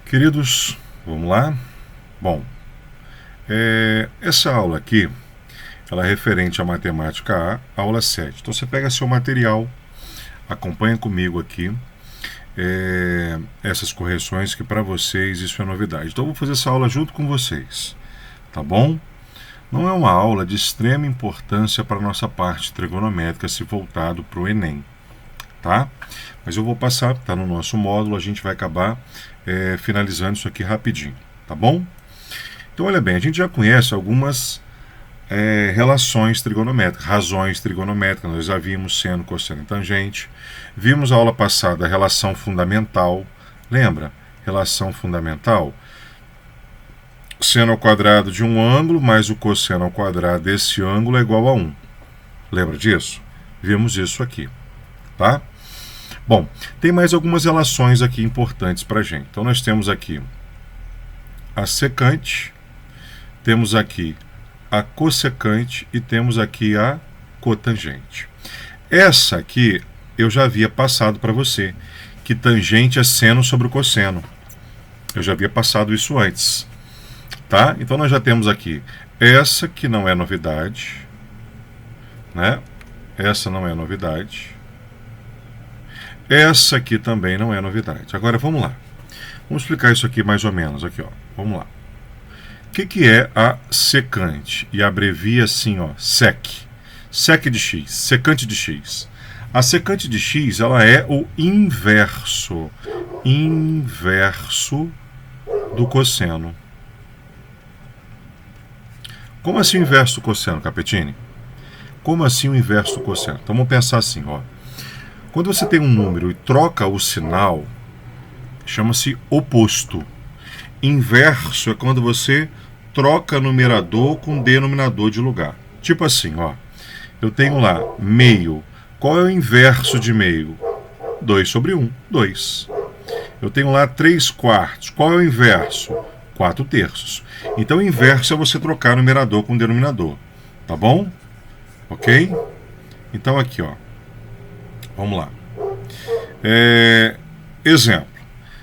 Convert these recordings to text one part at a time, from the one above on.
Queridos, vamos lá? Bom, essa aula aqui, ela é referente à matemática A, aula 7. Então você pega seu material, acompanha comigo aqui essas correções que para vocês isso é novidade. Então eu vou fazer essa aula junto com vocês, tá bom? Não é uma aula de extrema importância para a nossa parte trigonométrica se voltado para o Enem, tá? Mas eu vou passar, tá no nosso módulo, a gente vai acabar finalizando isso aqui rapidinho, tá bom? Então olha bem, a gente já conhece algumas relações trigonométricas, razões trigonométricas, nós já vimos seno, cosseno e tangente. Vimos a aula passada a relação fundamental, lembra? Relação fundamental, seno ao quadrado de um ângulo mais o cosseno ao quadrado desse ângulo é igual a 1. Lembra disso? Vimos isso aqui, tá? Bom, tem mais algumas relações aqui importantes para a gente. Então nós temos aqui a secante, temos aqui a cossecante e temos aqui a cotangente. Essa aqui eu já havia passado para você, que tangente é seno sobre o cosseno. Eu já havia passado isso antes, tá? Então nós já temos aqui essa que não é novidade, né? Essa não é novidade. Essa aqui também não é novidade. Agora vamos lá. Vamos explicar isso aqui mais ou menos. Aqui, ó. Vamos lá. O que é a secante? E abrevia assim, ó, sec. Sec de x, secante de x. A secante de x, ela é o inverso. Inverso do cosseno. Como assim o inverso do cosseno, Capetini? Como assim o inverso do cosseno? Então vamos pensar assim, ó. Quando você tem um número e troca o sinal, chama-se oposto. Inverso é quando você troca numerador com denominador de lugar. Tipo assim, ó. Eu tenho lá meio. Qual é o inverso de meio? 2 sobre 1, 2. Eu tenho lá 3 quartos. Qual é o inverso? 4 terços. Então, o inverso é você trocar numerador com denominador. Tá bom? Ok? Então, aqui, ó. Vamos lá. Exemplo.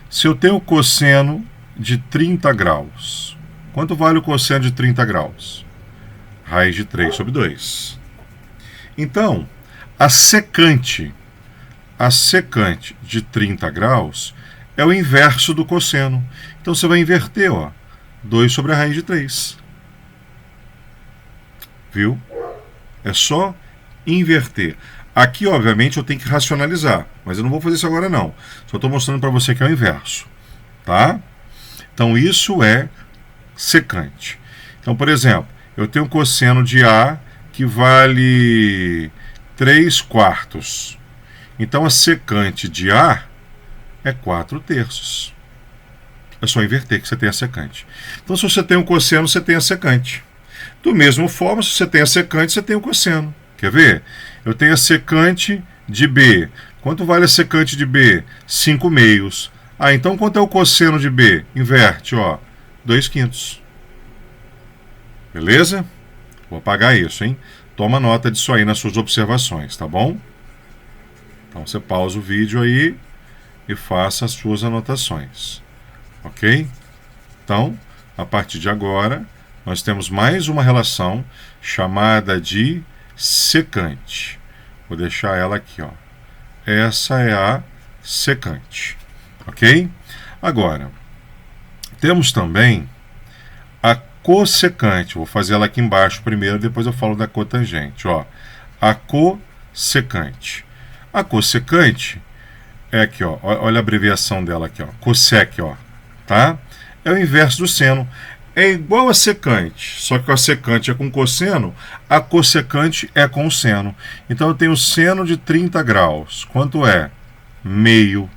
Se eu tenho cosseno de 30 graus, quanto vale o cosseno de 30 graus? Raiz de 3 sobre 2. Então, a secante de 30 graus é o inverso do cosseno. Então, você vai inverter, ó, 2 sobre a raiz de 3. Viu? É só inverter. Aqui, obviamente, eu tenho que racionalizar, mas eu não vou fazer isso agora, não. Só estou mostrando para você que é o inverso, tá? Então, isso é secante. Então, por exemplo, eu tenho um cosseno de A que vale 3 quartos. Então, a secante de A é 4 terços. É só inverter que você tem a secante. Então, se você tem um cosseno, você tem a secante. Do mesmo forma, se você tem a secante, você tem o cosseno. Quer ver? Eu tenho a secante de B. Quanto vale a secante de B? 5 meios. Ah, então quanto é o cosseno de B? Inverte, ó. 2 quintos. Beleza? Vou apagar isso, hein? Toma nota disso aí nas suas observações, tá bom? Então você pausa o vídeo aí e faça as suas anotações. Ok? Então, a partir de agora, nós temos mais uma relação chamada de secante. Vou deixar ela aqui, ó. Essa é a secante. Ok? Agora, temos também a cossecante. Vou fazer ela aqui embaixo primeiro, depois eu falo da cotangente, ó. A cossecante. A cossecante é aqui, ó. Olha a abreviação dela aqui, ó. Cossec, ó. Tá? É o inverso do seno. É igual a secante, só que a secante é com cosseno, a cossecante é com seno. Então eu tenho seno de 30 graus. Quanto é? Meio.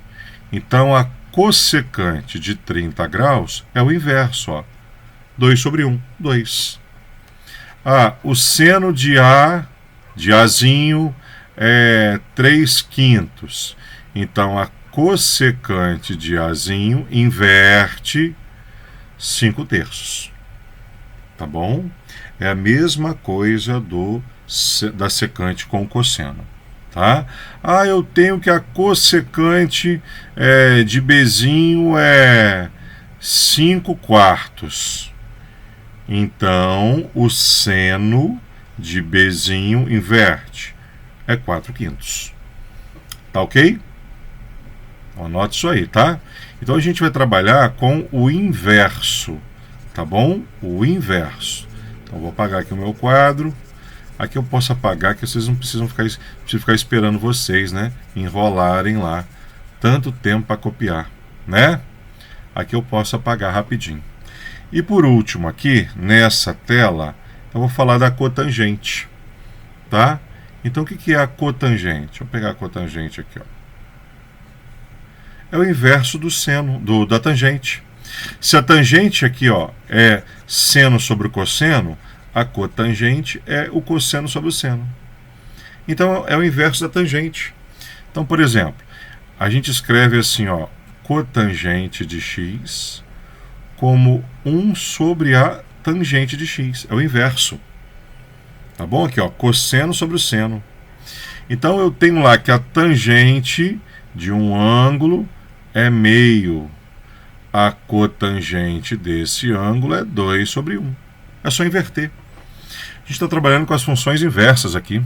Então a cossecante de 30 graus é o inverso, ó. 2 sobre 1, 2. Ah, o seno de A, de Azinho, é 3 quintos. Então a cossecante de Azinho inverte 5 terços. Tá bom? É a mesma coisa da secante com cosseno. Tá? Ah, eu tenho que a cossecante de Bzinho é 5/4. Então, o seno de Bzinho inverte. É 4/5. Tá ok? Anote isso aí, tá? Então a gente vai trabalhar com o inverso, tá bom? O inverso. Então vou apagar aqui o meu quadro. Aqui eu posso apagar, que vocês não precisam ficar esperando vocês, né? Enrolarem lá tanto tempo para copiar, né? Aqui eu posso apagar rapidinho. E por último aqui, nessa tela, eu vou falar da cotangente, tá? Então o que é a cotangente? Deixa eu pegar a cotangente aqui, ó. É o inverso do seno, da tangente. Se a tangente aqui, ó, é seno sobre o cosseno, a cotangente é o cosseno sobre o seno. Então é o inverso da tangente. Então, por exemplo, a gente escreve assim, ó, cotangente de x como 1 sobre a tangente de x. É o inverso. Tá bom? Aqui, ó, cosseno sobre o seno. Então eu tenho lá que a tangente de um ângulo é meio. A cotangente desse ângulo é 2 sobre 1. É só inverter. A gente está trabalhando com as funções inversas aqui.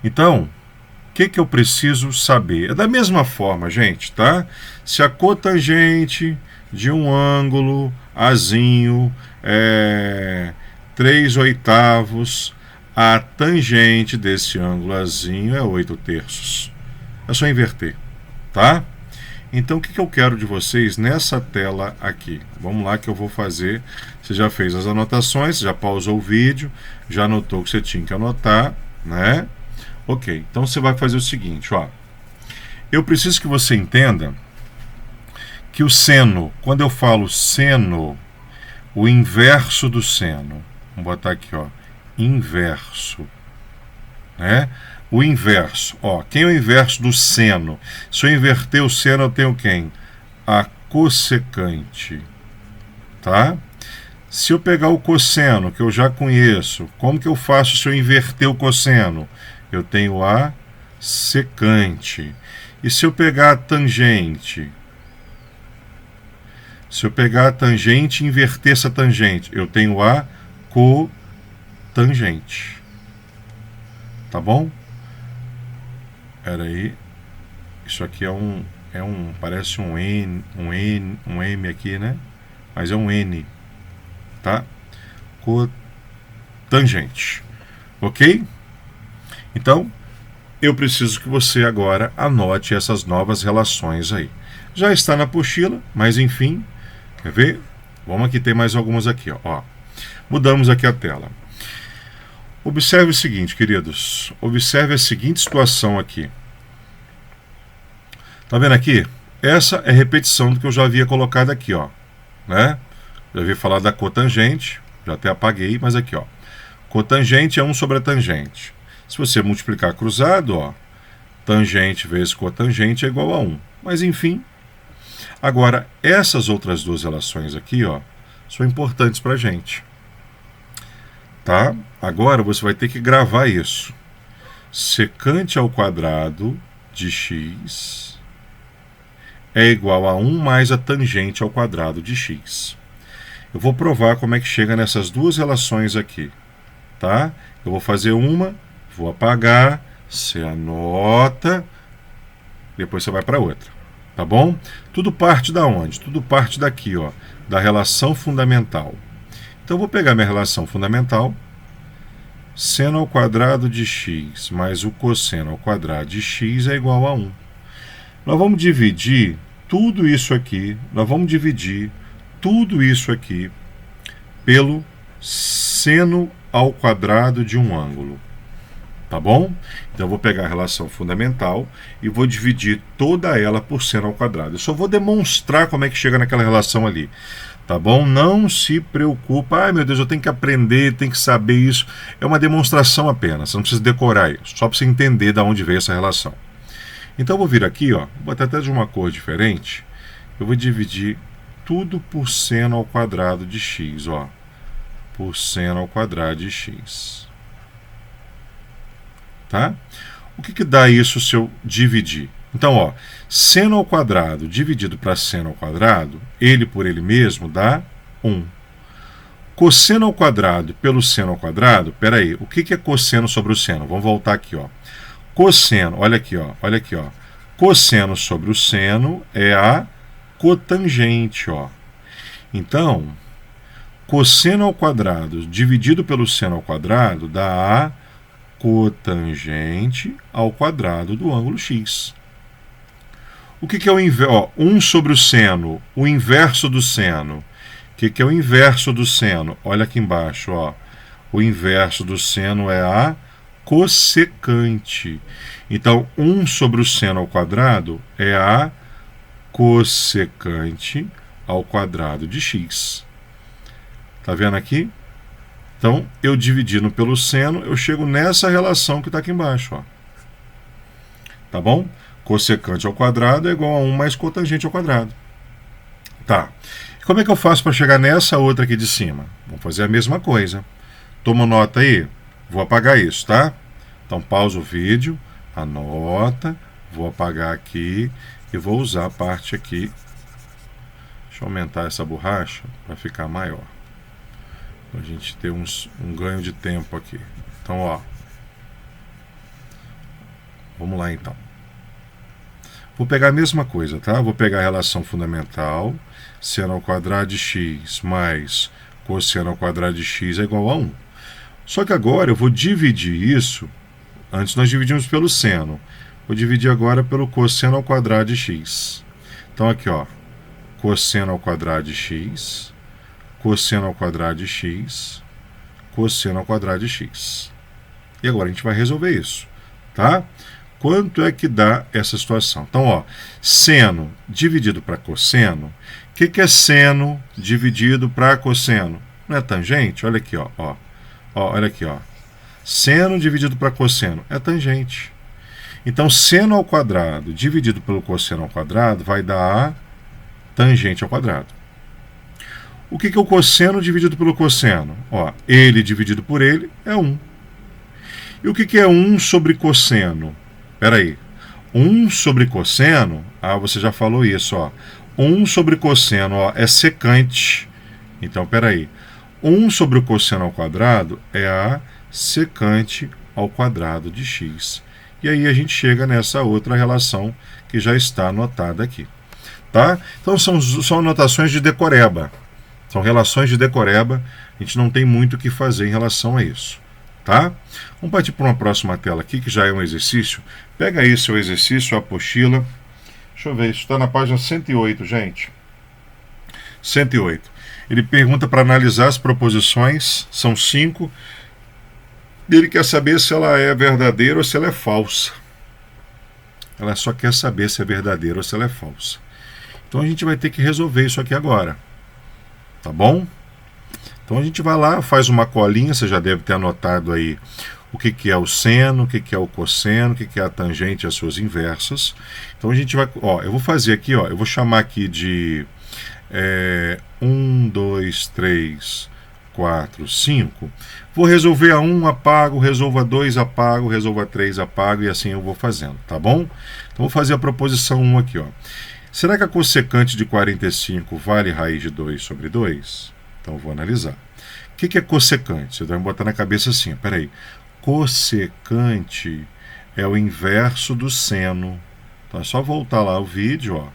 Então, o que eu preciso saber? É da mesma forma, gente, tá? Se a cotangente de um ângulo Azinho é 3/8, a tangente desse ângulo Azinho é 8/3. É só inverter, tá? Então, o que eu quero de vocês nessa tela aqui? Vamos lá que eu vou fazer. Você já fez as anotações, já pausou o vídeo, já anotou o que você tinha que anotar, né? Ok, então você vai fazer o seguinte, ó. Eu preciso que você entenda que o seno, quando eu falo seno, o inverso do seno, vamos botar aqui, ó, inverso, né? O inverso, ó, quem é o inverso do seno? Se eu inverter o seno, eu tenho quem? A cossecante, tá? Se eu pegar o cosseno, que eu já conheço, como que eu faço se eu inverter o cosseno? Eu tenho a secante. E se eu pegar a tangente? Se eu pegar a tangente e inverter essa tangente, eu tenho a cotangente. Tá bom? Espera aí. Isso aqui parece um M aqui, né? Mas é um N, tá? Cotangente. Ok? Então, eu preciso que você agora anote essas novas relações aí. Já está na apostila, mas enfim, quer ver? Vamos aqui, tem mais algumas aqui, ó. Mudamos aqui a tela. Observe o seguinte, queridos. Observe a seguinte situação aqui. Tá vendo aqui? Essa é repetição do que eu já havia colocado aqui, ó, né? Já havia falado da cotangente, já até apaguei, mas aqui, ó. Cotangente é 1 sobre a tangente. Se você multiplicar cruzado, ó, tangente vezes cotangente é igual a 1. Mas enfim. Agora, essas outras duas relações aqui, ó, são importantes para a gente. Tá? Agora você vai ter que gravar isso. Secante ao quadrado de x é igual a 1 mais a tangente ao quadrado de x. Eu vou provar como é que chega nessas duas relações aqui. Tá? Eu vou fazer uma, vou apagar, você anota, depois você vai para outra. Tá bom? Tudo parte da onde? Tudo parte daqui, ó, da relação fundamental. Então eu vou pegar minha relação fundamental, seno ao quadrado de x mais o cosseno ao quadrado de x é igual a 1. Nós vamos dividir tudo isso aqui, pelo seno ao quadrado de um ângulo. Tá bom? Então eu vou pegar a relação fundamental e vou dividir toda ela por seno ao quadrado. Eu só vou demonstrar como é que chega naquela relação ali. Tá bom? Não se preocupa. Ai, meu Deus, eu tenho que aprender, tenho que saber isso. É uma demonstração apenas. Você não precisa decorar isso. Só para você entender de onde veio essa relação. Então eu vou vir aqui, ó, vou botar até de uma cor diferente. Eu vou dividir tudo por seno ao quadrado de x, ó. Por seno ao quadrado de x. Tá? O que dá isso se eu dividir? Então, ó, seno ao quadrado dividido para seno ao quadrado, ele por ele mesmo dá 1. Cosseno ao quadrado pelo seno ao quadrado, peraí, o que é cosseno sobre o seno? Vamos voltar aqui, ó. Cosseno, olha aqui, ó. Cosseno sobre o seno é a cotangente, ó. Então, cosseno ao quadrado dividido pelo seno ao quadrado dá a cotangente ao quadrado do ângulo x. O que é o inverso? 1 sobre o seno, o inverso do seno. O que é o inverso do seno? Olha aqui embaixo, ó. O inverso do seno é a cossecante. Então, 1 sobre o seno ao quadrado é a cossecante ao quadrado de x. Tá vendo aqui? Então, eu dividindo pelo seno, eu chego nessa relação que está aqui embaixo, ó. Tá bom? Cossecante ao quadrado é igual a 1 mais cotangente ao quadrado. Tá. Como é que eu faço para chegar nessa outra aqui de cima? Vamos fazer a mesma coisa. Toma nota aí. Vou apagar isso, tá? Então, pausa o vídeo, anota, vou apagar aqui e vou usar a parte aqui. Deixa eu aumentar essa borracha para ficar maior. Para a gente ter um ganho de tempo aqui. Então, ó. Vamos lá, então. Vou pegar a mesma coisa, tá? Vou pegar a relação fundamental, seno ao quadrado de x mais cosseno ao quadrado de x é igual a 1. Só que agora eu vou dividir isso, antes nós dividimos pelo seno, vou dividir agora pelo cosseno ao quadrado de x. Então aqui, ó, cosseno ao quadrado de x, cosseno ao quadrado de x, cosseno ao quadrado de x. E agora a gente vai resolver isso, tá? Quanto é que dá essa situação? Então, ó, seno dividido para cosseno. O que é seno dividido para cosseno? Não é tangente? Olha aqui, ó. Olha aqui, ó. Seno dividido para cosseno é tangente. Então, seno ao quadrado dividido pelo cosseno ao quadrado vai dar a tangente ao quadrado. O que é o cosseno dividido pelo cosseno? Ó, ele dividido por ele é 1. E o que é 1 sobre cosseno? Espera aí. 1 sobre cosseno, você já falou isso, ó. 1 sobre cosseno, ó, é secante. Então, espera aí. 1 sobre o cosseno ao quadrado é a secante ao quadrado de x. E aí a gente chega nessa outra relação que já está anotada aqui. Tá? Então, são anotações de decoreba. São relações de decoreba. A gente não tem muito o que fazer em relação a isso. Tá? Vamos partir para uma próxima tela aqui, que já é um exercício. Pega aí seu exercício, a apostila. Deixa eu ver, isso está na página 108, gente. 108. Ele pergunta para analisar as proposições, são 5. Ele quer saber se ela é verdadeira ou se ela é falsa. Ela só quer saber se é verdadeira ou se ela é falsa. Então a gente vai ter que resolver isso aqui agora. Tá bom? Então a gente vai lá, faz uma colinha, você já deve ter anotado aí o que é o seno, o que é o cosseno, o que é a tangente e as suas inversas. Então a gente vai, ó, eu vou fazer aqui, ó, eu vou chamar aqui de 1, 2, 3, 4, 5. Vou resolver a 1, apago, resolvo a 2, apago, resolvo a 3, apago e assim eu vou fazendo, tá bom? Então vou fazer a proposição 1 aqui, ó. Será que a cossecante de 45 vale raiz de 2 sobre 2? Então eu vou analisar. O que é cossecante? Você vai botar na cabeça assim, peraí. Cossecante é o inverso do seno. Então é só voltar lá o vídeo, ó.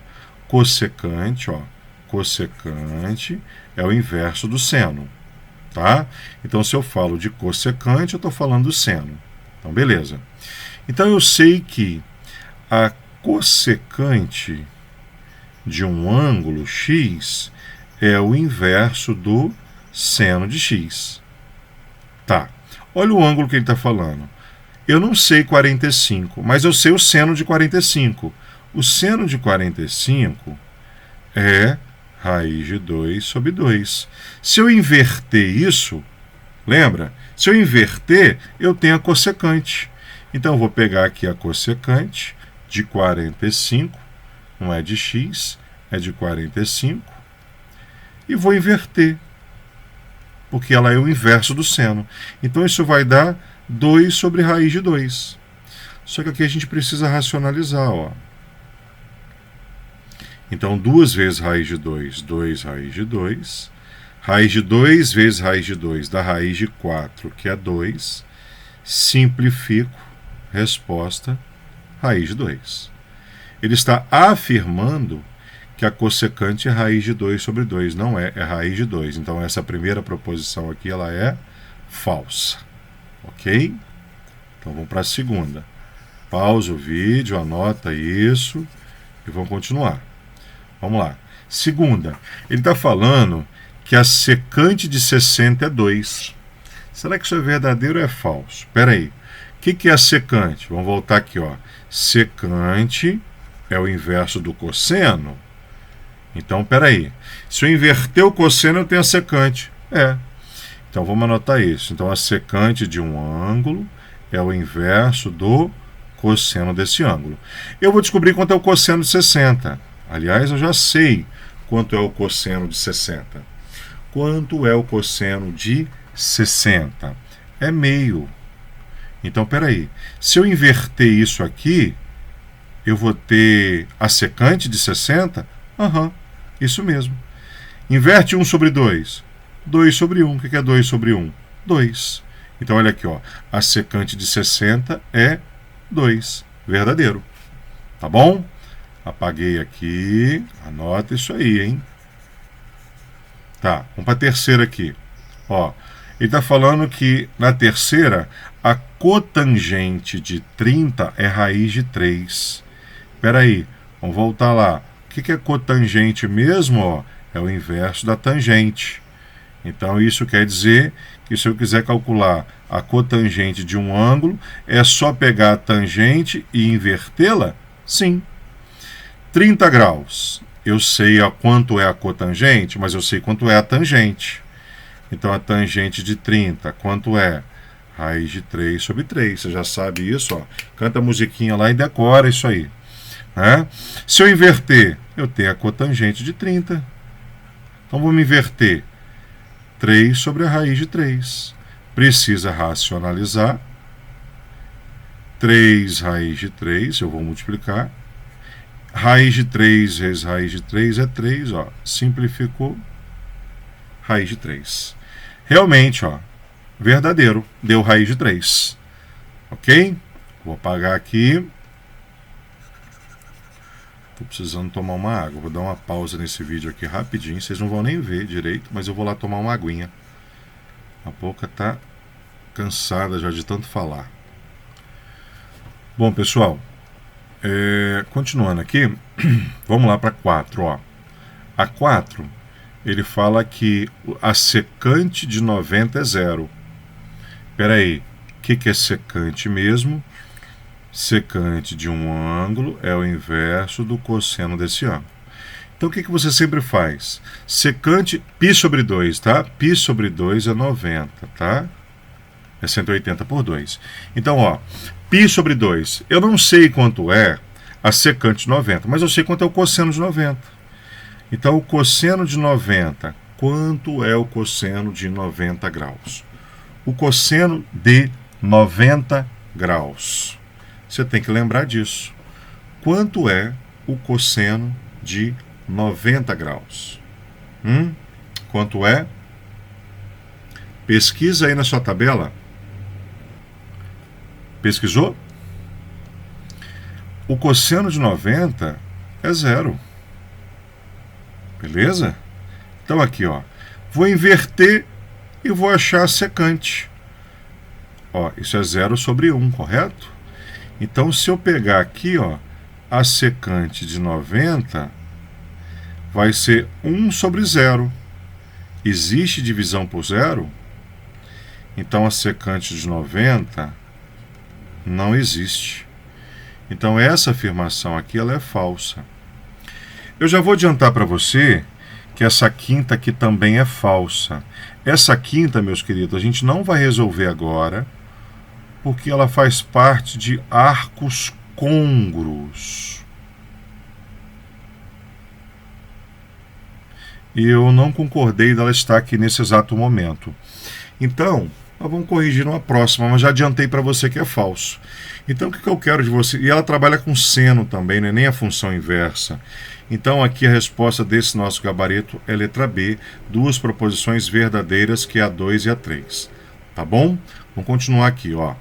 Cossecante, ó. Cossecante é o inverso do seno. Tá? Então se eu falo de cossecante, eu estou falando do seno. Então beleza. Então eu sei que a cossecante de um ângulo x é o inverso do seno de x. Tá. Olha o ângulo que ele está falando. Eu não sei 45, mas eu sei o seno de 45. O seno de 45 é raiz de 2 sobre 2. Se eu inverter isso, lembra? Se eu inverter, eu tenho a cossecante. Então, eu vou pegar aqui a cossecante de 45, não é de x, é de 45, e vou inverter, porque ela é o inverso do seno. Então, isso vai dar 2 sobre raiz de 2. Só que aqui a gente precisa racionalizar, ó. Então, 2 vezes raiz de 2, 2 raiz de 2. Raiz de 2 vezes raiz de 2 dá raiz de 4, que é 2. Simplifico, resposta, raiz de 2. Ele está afirmando que a cossecante é raiz de 2 sobre 2. Não é, é raiz de 2. Então, essa primeira proposição aqui ela é falsa. Ok? Então, vamos para a segunda. Pausa o vídeo, anota isso e vamos continuar. Vamos lá. Segunda, ele está falando que a secante de 60 é 2. Será que isso é verdadeiro ou é falso? Espera aí. O que é a secante? Vamos voltar aqui, ó. Secante é o inverso do cosseno. Então, espera aí. Se eu inverter o cosseno, eu tenho a secante. É. Então, vamos anotar isso. Então, a secante de um ângulo é o inverso do cosseno desse ângulo. Eu vou descobrir quanto é o cosseno de 60. Aliás, eu já sei quanto é o cosseno de 60. Quanto é o cosseno de 60? É meio. Então, espera aí. Se eu inverter isso aqui, eu vou ter a secante de 60? Isso mesmo. Inverte 1 sobre 2. 2 sobre 1. O que é 2 sobre 1? 2. Então, olha aqui, ó. A secante de 60 é 2. Verdadeiro. Tá bom? Apaguei aqui. Anota isso aí, hein? Tá, vamos para a terceira aqui. Ó, ele está falando que na terceira, a cotangente de 30 é raiz de 3. Espera aí, vamos voltar lá. O que é cotangente mesmo? Ó? É o inverso da tangente. Então, isso quer dizer que se eu quiser calcular a cotangente de um ângulo, é só pegar a tangente e invertê-la? Sim. 30 graus. Eu sei quanto é a cotangente, mas eu sei quanto é a tangente. Então, a tangente de 30, quanto é? Raiz de 3 sobre 3. Você já sabe isso, ó. Canta a musiquinha lá e decora isso aí. Né? Se eu inverter, eu tenho a cotangente de 30. Então, vamos inverter. 3 sobre a raiz de 3. Precisa racionalizar. 3 raiz de 3, eu vou multiplicar. Raiz de 3 vezes raiz de 3 é 3, ó. Simplificou. Raiz de 3. Realmente, ó. Verdadeiro. Deu raiz de 3. Ok? Vou apagar aqui. Estou precisando tomar uma água. Vou dar uma pausa nesse vídeo aqui rapidinho. Vocês não vão nem ver direito, mas eu vou lá tomar uma aguinha. A boca tá cansada já de tanto falar. Bom, pessoal. Continuando aqui, vamos lá para 4. Ó. A 4, ele fala que a secante de 90 é 0. Espera aí, o que é secante mesmo? Secante de um ângulo é o inverso do cosseno desse ângulo. Então, o que você sempre faz? Secante, π sobre 2, tá? Π sobre 2 é 90, tá? É 180 por 2. Então, ó, π sobre 2. Eu não sei quanto é a secante de 90, mas eu sei quanto é o cosseno de 90. Então, o cosseno de 90, quanto é o cosseno de 90 graus? O cosseno de 90 graus. Você tem que lembrar disso. Quanto é o cosseno de 90 graus? Quanto é? Pesquisa aí na sua tabela. Pesquisou? O cosseno de 90 é 0. Beleza? Então aqui, ó. Vou inverter e vou achar a secante. Ó, isso é 0 sobre 1, correto? Então, se eu pegar aqui, ó, a secante de 90, vai ser 1 sobre 0. Existe divisão por 0? Então, a secante de 90 não existe. Então, essa afirmação aqui ela é falsa. Eu já vou adiantar para você que essa quinta aqui também é falsa. Essa quinta, meus queridos, a gente não vai resolver agora, porque ela faz parte de arcos côngruos. E eu não concordei dela estar aqui nesse exato momento. Então, nós vamos corrigir numa próxima, mas já adiantei para você que é falso. Então, o que eu quero de você? E ela trabalha com seno também, não é nem a função inversa. Então aqui a resposta desse nosso gabarito é letra B, duas proposições verdadeiras, que é a 2 e a 3. Tá bom? Vamos continuar aqui, ó.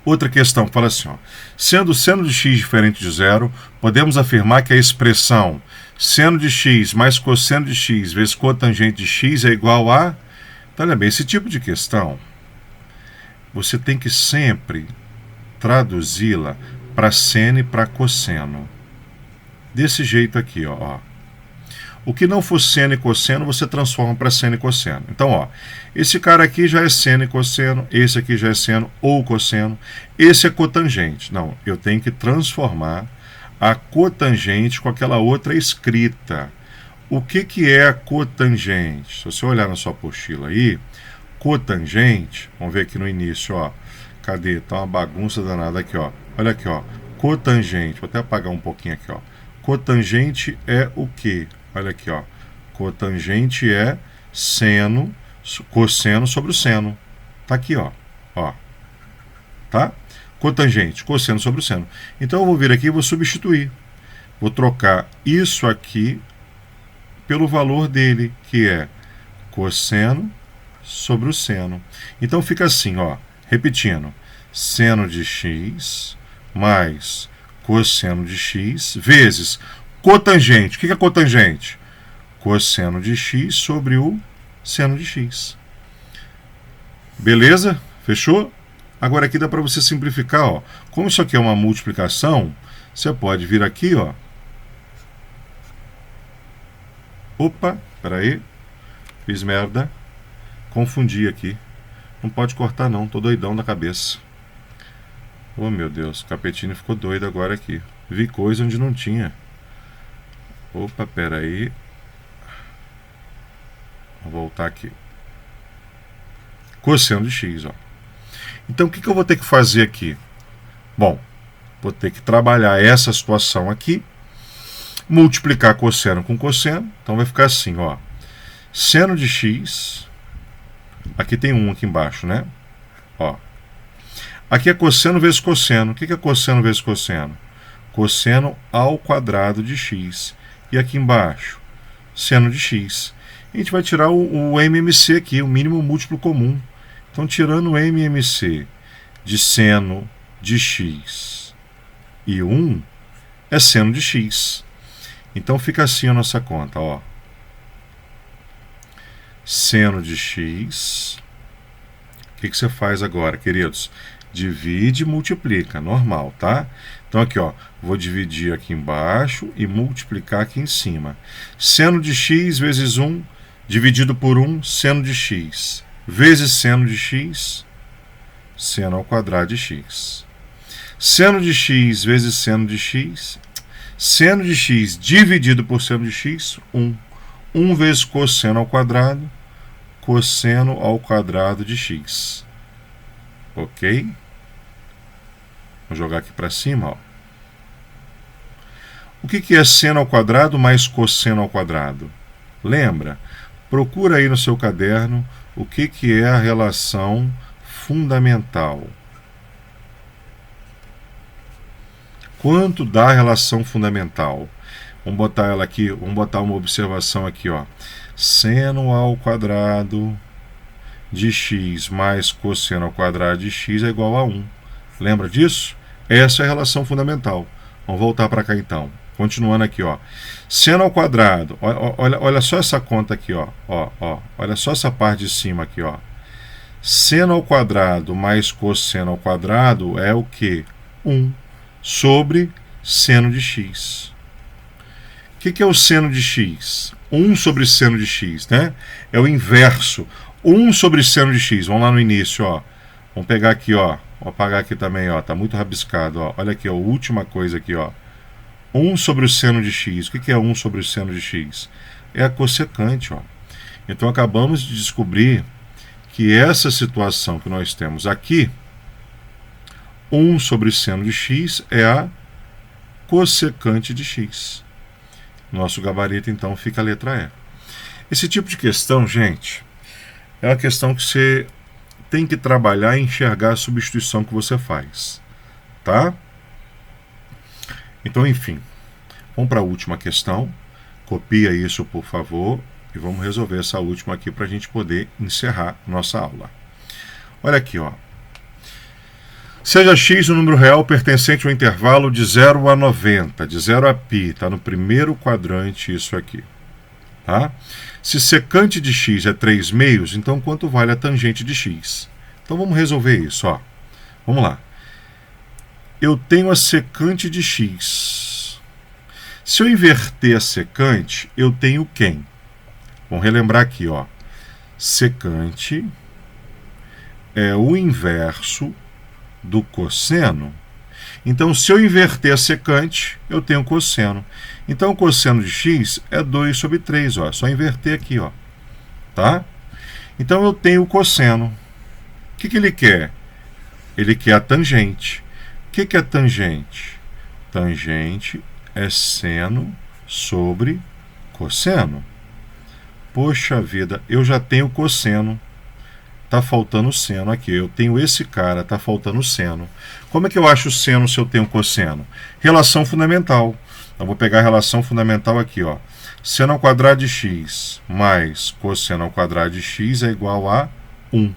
Outra questão fala assim, ó, sendo seno de x diferente de zero, podemos afirmar que a expressão seno de x mais cosseno de x vezes cotangente de x é igual a... Então, olha bem, esse tipo de questão, você tem que sempre traduzi-la para seno e para cosseno. Desse jeito aqui, ó. O que não for seno e cosseno, você transforma para seno e cosseno. Então, ó, esse cara aqui já é seno e cosseno, esse aqui já é seno ou cosseno, esse é cotangente. Não, eu tenho que transformar a cotangente com aquela outra escrita. O que é a cotangente? Se você olhar na sua apostila aí, cotangente, vamos ver aqui no início, ó. Cadê? Tá uma bagunça danada aqui, ó. Olha aqui, ó. Cotangente, vou até apagar um pouquinho aqui, ó. Cotangente é o quê? Olha aqui, ó. Cotangente é seno, cosseno sobre o seno. Tá aqui, ó. Ó. Tá? Cotangente, cosseno sobre o seno. Então eu vou vir aqui e vou substituir. Vou trocar isso aqui pelo valor dele, que é cosseno sobre o seno. Então fica assim, ó. Repetindo. Seno de x mais cosseno de x vezes cotangente. O que é cotangente? Cosseno de x sobre o seno de x. Beleza? Fechou? Agora aqui dá para você simplificar, ó. Como isso aqui é uma multiplicação, você pode vir aqui, ó. Opa, peraí. Fiz merda. Confundi aqui. Não pode cortar não, tô doidão da cabeça. Oh meu Deus, o Capetini ficou doido agora aqui. Vi coisa onde não tinha. Opa, peraí. Vou voltar aqui. Cosseno de x, ó. Então o que eu vou ter que fazer aqui? Bom, vou ter que trabalhar essa situação aqui, multiplicar cosseno com cosseno, então vai ficar assim, ó. Seno de x, aqui tem 1 aqui embaixo, né? Ó. Aqui é cosseno vezes cosseno. O que é cosseno vezes cosseno? Cosseno ao quadrado de x. E aqui embaixo, seno de x. A gente vai tirar o MMC aqui, o mínimo múltiplo comum. Então, tirando o MMC de seno de x e 1, é seno de x. Então, fica assim a nossa conta, ó. Seno de x. O que você faz agora, queridos? Divide e multiplica, normal, tá? Então, aqui, ó, vou dividir aqui embaixo e multiplicar aqui em cima. Seno de x vezes 1, dividido por 1, seno de x. Vezes seno de x, seno ao quadrado de x. Seno de x vezes seno de x, seno de x dividido por seno de x, 1. 1 vezes cosseno ao quadrado, cosseno ao quadrado de x. Ok? Vou jogar aqui para cima, ó. O que é seno ao quadrado mais cosseno ao quadrado? Lembra? Procura aí no seu caderno o que é a relação fundamental. Quanto dá a relação fundamental? Vamos botar ela aqui, vamos botar uma observação aqui, ó. Seno ao quadrado de x mais cosseno ao quadrado de x é igual a 1. Lembra disso? Essa é a relação fundamental. Vamos voltar para cá então. Continuando aqui, ó. Seno ao quadrado. Olha só essa conta aqui, ó. Olha só essa parte de cima aqui, ó. Seno ao quadrado mais cosseno ao quadrado é o quê? 1 sobre seno de x. O que é o seno de x? 1 sobre seno de x, né? É o inverso. 1 sobre seno de x. Vamos lá no início, ó. Vamos pegar aqui, ó. Vou apagar aqui também, ó. Tá muito rabiscado, ó. Olha aqui, ó. Última coisa aqui, ó. 1 sobre o seno de x. O que é 1 sobre o seno de x? É a cossecante, ó. Então acabamos de descobrir que essa situação que nós temos aqui, 1 sobre seno de x é a cossecante de x. Nosso gabarito, então, fica a letra E. Esse tipo de questão, gente, é uma questão que você tem que trabalhar e enxergar a substituição que você faz, tá? Então, enfim, Vamos para a última questão. Copia isso, por favor, e vamos resolver essa última aqui para a gente poder encerrar nossa aula. Olha aqui, ó. Seja x o número real pertencente ao intervalo de 0 a 90, de 0 a π, está no primeiro quadrante isso aqui. Tá? Se secante de x é 3 meios, então quanto vale a tangente de x? Então vamos resolver isso, ó. Vamos lá. Eu tenho a secante de x. Se eu inverter a secante, eu tenho quem? Vamos relembrar aqui, ó. Secante é o inverso do cosseno. Então, se eu inverter a secante, eu tenho cosseno. Então, o cosseno de x é 2 sobre 3, ó. É só inverter aqui, ó. Tá? Então, eu tenho o cosseno. O que ele quer? Ele quer a tangente. O que é tangente? Tangente é seno sobre cosseno. Poxa vida, eu já tenho cosseno. Está faltando seno aqui. Eu tenho esse cara, está faltando seno. Como é que eu acho o seno se eu tenho cosseno? Relação fundamental. Eu vou pegar a relação fundamental aqui, ó. Seno ao quadrado de x mais cosseno ao quadrado de x é igual a 1.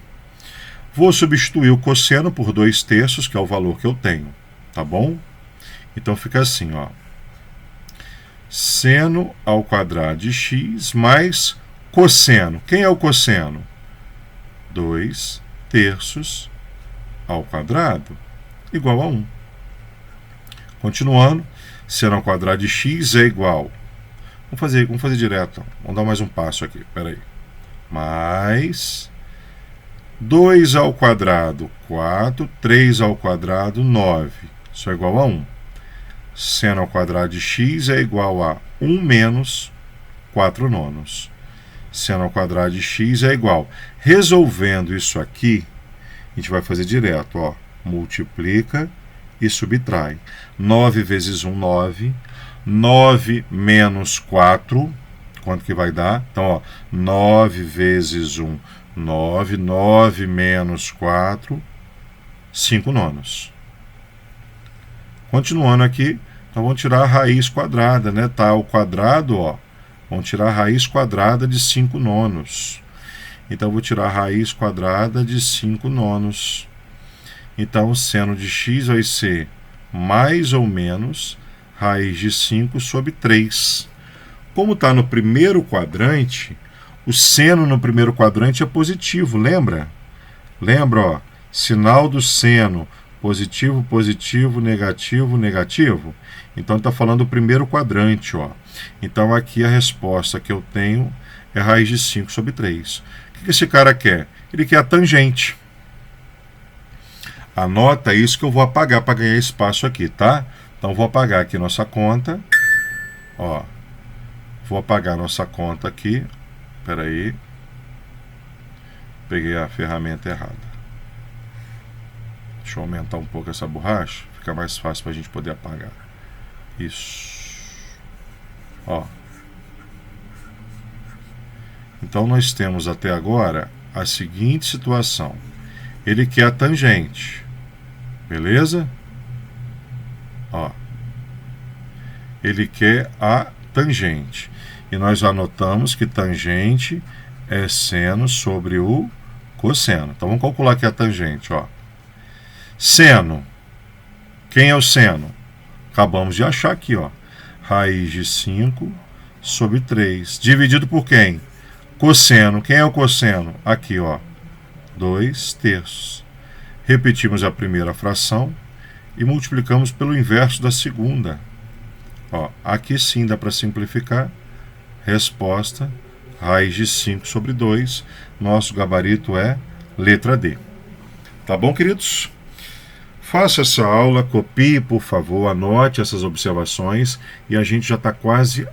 Vou substituir o cosseno por 2/3, que é o valor que eu tenho. Tá bom? Então fica assim, ó. Seno ao quadrado de x mais cosseno. Quem é o cosseno? 2/3 ao quadrado igual a 1. Continuando, seno ao quadrado de x é igual. Vamos fazer direto. Vamos dar mais um passo aqui. Espera aí. Mais 2 ao quadrado, 4. 3 ao quadrado, 9. Isso é igual a 1. Seno ao quadrado de x é igual a 1 menos 4 nonos. Seno ao quadrado de x é igual. Resolvendo isso aqui, a gente vai fazer direto, ó. Multiplica e subtrai. 9 vezes 1, 9. 9 menos 4, quanto que vai dar? Então, ó, 9 vezes 1, 9. 9 menos 4, 5 nonos. Continuando aqui, então vamos tirar a raiz quadrada, né? Tá ao quadrado, ó. Vamos tirar a raiz quadrada de 5 nonos. Então, vou tirar a raiz quadrada de 5 nonos. Então, o seno de x vai ser mais ou menos raiz de 5 sobre 3. Como está no primeiro quadrante, o seno no primeiro quadrante é positivo, lembra? Lembra, ó, sinal do seno, positivo, positivo, negativo, negativo. Então, está falando do primeiro quadrante, ó. Então, aqui a resposta que eu tenho é raiz de 5 sobre 3. O que esse cara quer? Ele quer a tangente. Anota isso que eu vou apagar para ganhar espaço aqui, tá? Então, vou apagar aqui nossa conta. Ó, vou apagar nossa conta aqui. Espera aí. Peguei a ferramenta errada. Deixa eu aumentar um pouco essa borracha. Fica mais fácil para a gente poder apagar. Isso. Ó. Então, nós temos até agora a seguinte situação. Ele quer a tangente. Beleza? Ó. Ele quer a tangente. E nós anotamos que tangente é seno sobre o cosseno. Então, vamos calcular aqui a tangente, ó. Seno. Quem é o seno? Acabamos de achar aqui, ó. Raiz de 5 sobre 3. Dividido por quem? Cosseno. Quem é o cosseno? Aqui, ó. 2/3. Repetimos a primeira fração e multiplicamos pelo inverso da segunda. Ó, aqui sim dá para simplificar. Resposta, raiz de 5 sobre 2. Nosso gabarito é letra D. Tá bom, queridos? Faça essa aula, copie, por favor, anote essas observações e a gente já está quase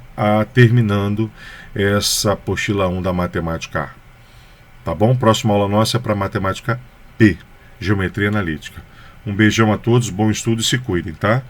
terminando essa apostila 1 da matemática A. Tá bom? Próxima aula nossa é para matemática P, geometria analítica. Um beijão a todos, bom estudo e se cuidem, tá?